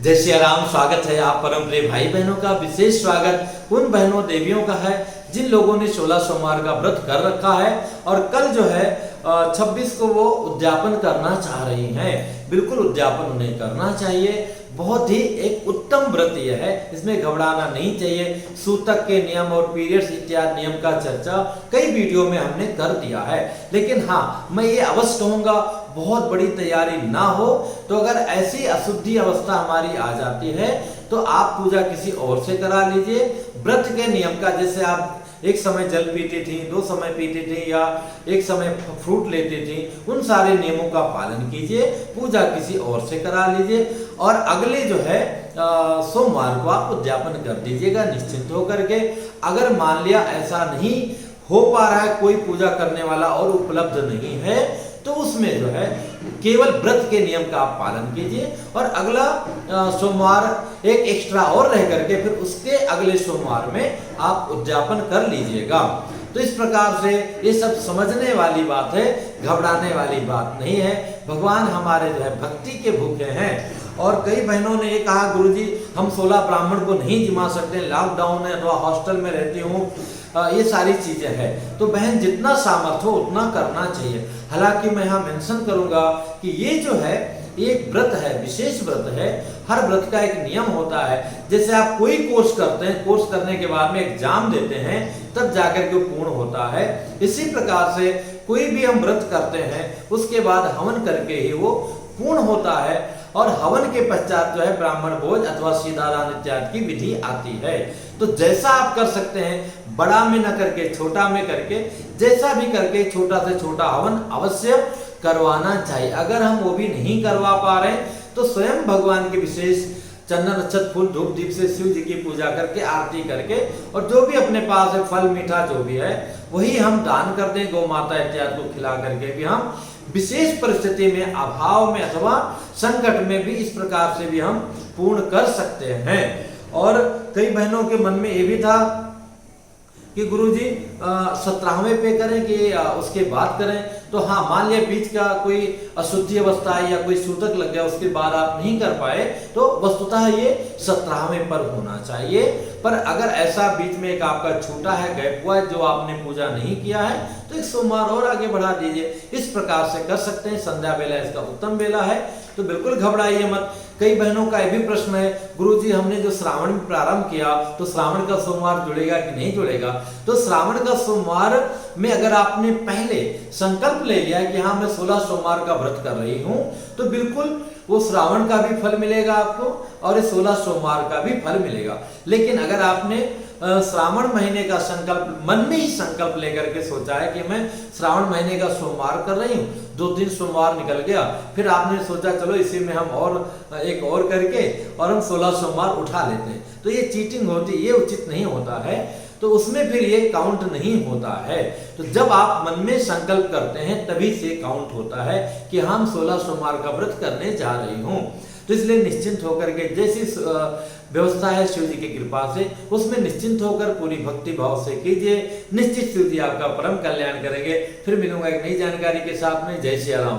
जय श्री राम। स्वागत है आप परम प्रिय भाई बहनों का। विशेष स्वागत उन बहनों देवियों का है जिन लोगों ने 16 सोमवार का व्रत कर रखा है और कल जो है 26 को वो उद्यापन करना चाह रही हैं। बिल्कुल उद्यापन उन्हें करना चाहिए। बहुत ही एक उत्तम व्रत यह है, इसमें घबराना नहीं चाहिए। सूतक के नियम और पीरियड्स इत्यादि नियम का चर्चा कई वीडियो में हमने कर दिया है, लेकिन हाँ मैं ये अवश्य कहूंगा बहुत बड़ी तैयारी ना हो तो अगर ऐसी अशुद्धि अवस्था हमारी आ जाती है तो आप पूजा किसी और से करा लीजिए। व्रत के नियम का, जैसे आप एक समय जल पीती थी, 2 समय पीती थी या एक समय फ्रूट लेती थी, उन सारे नियमों का पालन कीजिए। पूजा किसी और से करा लीजिए और अगले जो है सोमवार को आप उद्यापन कर दीजिएगा निश्चिंत होकर के। अगर मान लिया ऐसा नहीं हो पा रहा है, कोई पूजा करने वाला और उपलब्ध नहीं है, तो उसमें जो है केवल व्रत के नियम का आप पालन कीजिए और अगला सोमवार एक एक्स्ट्रा और रह करके फिर उसके अगले सोमवार में आप उद्यापन कर लीजिएगा। तो इस प्रकार से ये सब समझने वाली बात है, घबराने वाली बात नहीं है। भगवान हमारे जो है भक्ति के भूखे हैं। और कई बहनों ने ये कहा गुरुजी हम 16 ब्राह्मण को नहीं जिमा सकते, लॉकडाउन है अथवा हॉस्टल में रहती हूँ, ये सारी चीजें हैं। तो बहन जितना सामर्थ्य हो उतना करना चाहिए। हालांकि मैं यहाँ मेंशन करूंगा कि ये जो है एक व्रत है, विशेष व्रत है। हर व्रत का एक नियम होता है। जैसे आप कोई कोर्स करते हैं, कोर्स करने के बाद में एग्जाम देते हैं तब जाकर के पूर्ण होता है। इसी प्रकार से कोई भी हम व्रत करते हैं उसके बाद हवन करके ही वो पूर्ण होता है। और हवन के पश्चात जो है ब्राह्मण भोज अथवा सीधादान इत्यादि की विधि आती है। तो जैसा आप कर सकते हैं, बड़ा में न करके छोटा में करके, जैसा भी करके छोटा से छोटा हवन अवश्य करवाना चाहिए। अगर हम वो भी नहीं करवा पा रहे तो स्वयं भगवान के विशेष चंदन अक्षत फूल धूप दीप से शिव जी की पूजा करके आरती करके और जो भी अपने पास है फल मीठा जो भी है वही हम दान कर दें, गौ माता इत्यादि को खिला करके भी हम विशेष परिस्थिति में, अभाव में अथवा संकट में भी इस प्रकार से भी हम पूर्ण कर सकते हैं। और कई बहनों के मन में ये भी था कि गुरुजी 17वें पे करें कि उसके बाद करें। तो हाँ, मान लिया बीच का कोई अशुद्धि अवस्था है या कोई सूतक लग गया, उसके बाद आप नहीं कर पाए तो वस्तुतः ये 17वें पर होना चाहिए। पर अगर ऐसा बीच में एक आपका छूटा है, गैप हुआ है, जो आपने पूजा नहीं किया है, तो एक सोमवार और आगे बढ़ा दीजिए। इस प्रकार से कर सकते हैं। संध्या बेला इसका उत्तम बेला है, तो बिल्कुल घबराइए मत। कई बहनों का यह भी प्रश्न है गुरुजी हमने जो श्रावण में प्रारंभ किया तो श्रावण का सोमवार जुड़ेगा कि नहीं जुड़ेगा। तो श्रावण का सोमवार में अगर आपने पहले संकल्प ले लिया कि हाँ मैं 16 सोमवार का व्रत कर रही हूँ तो बिल्कुल वो श्रावण का भी फल मिलेगा आपको और ये 16 सोमवार का भी फल मिलेगा। लेकिन अगर आपने श्रावण महीने का संकल्प मन में ही संकल्प लेकर के सोचा है कि मैं श्रावण महीने का सोमवार कर रही हूँ, 2-3 सोमवार निकल गया, फिर आपने सोचा चलो इसी में हम और एक और करके और हम 16 सोमवार उठा लेते हैं, तो ये चीटिंग होती है, ये उचित नहीं होता है। तो उसमें फिर ये काउंट नहीं होता है। तो जब आप मन में संकल्प करते हैं तभी से काउंट होता है कि हम 16 सोमवार का व्रत करने जा रही हूँ। तो इसलिए निश्चिंत होकर के जैसी व्यवस्था है शिव जी की कृपा से उसमें निश्चिंत होकर पूरी भक्ति भाव से कीजिए। निश्चित शिव जी आपका परम कल्याण करेंगे। फिर मिलूंगा एक नई जानकारी के साथ में। जय श्री राम।